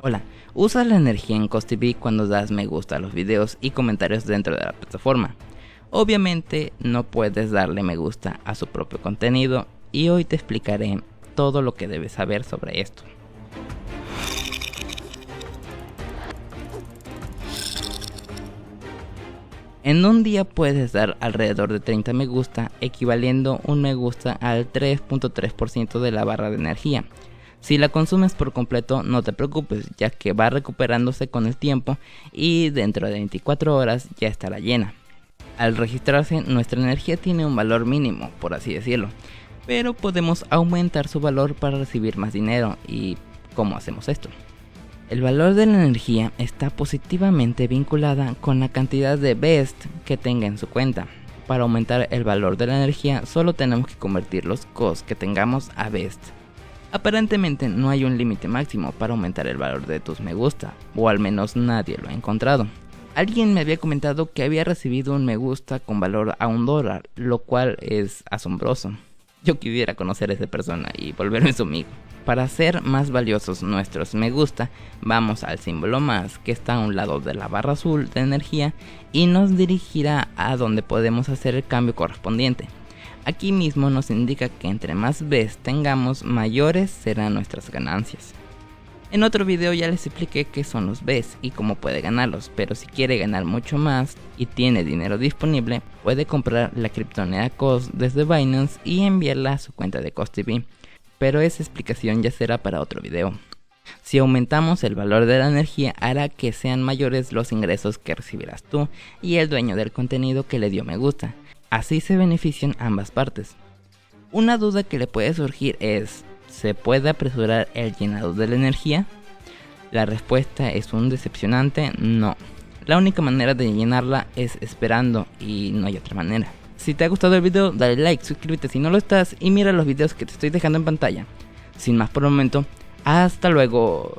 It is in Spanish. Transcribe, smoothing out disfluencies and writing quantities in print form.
Hola, usas la energía en CosTV cuando das me gusta a los videos y comentarios dentro de la plataforma. Obviamente no puedes darle me gusta a su propio contenido y hoy te explicaré todo lo que debes saber sobre esto. En un día puedes dar alrededor de 30 me gusta, equivaliendo un me gusta al 3.3% de la barra de energía. Si la consumes por completo no te preocupes, ya que va recuperándose con el tiempo y dentro de 24 horas ya estará llena. Al registrarse, nuestra energía tiene un valor mínimo, por así decirlo, pero podemos aumentar su valor para recibir más dinero. ¿Y cómo hacemos esto? El valor de la energía está positivamente vinculada con la cantidad de BEST que tenga en su cuenta. Para aumentar el valor de la energía solo tenemos que convertir los COS que tengamos a BEST. Aparentemente no hay un límite máximo para aumentar el valor de tus me gusta, o al menos nadie lo ha encontrado. Alguien me había comentado que había recibido un me gusta con valor a $1, lo cual es asombroso. Yo quisiera conocer a esa persona y volverme su amigo. Para hacer más valiosos nuestros me gusta, vamos al símbolo más que está a un lado de la barra azul de energía y nos dirigirá a donde podemos hacer el cambio correspondiente. Aquí mismo nos indica que entre más BEST tengamos, mayores serán nuestras ganancias. En otro video ya les expliqué qué son los BEST y cómo puede ganarlos, pero si quiere ganar mucho más y tiene dinero disponible, puede comprar la criptomoneda COS desde Binance y enviarla a su cuenta de CosTV, pero esa explicación ya será para otro video. Si aumentamos el valor de la energía, hará que sean mayores los ingresos que recibirás tú y el dueño del contenido que le dio me gusta. Así se benefician ambas partes. Una duda que le puede surgir es: ¿se puede apresurar el llenado de la energía? La respuesta es un decepcionante no. La única manera de llenarla es esperando y no hay otra manera. Si te ha gustado el video, dale like, suscríbete si no lo estás y mira los videos que te estoy dejando en pantalla. Sin más por el momento, hasta luego.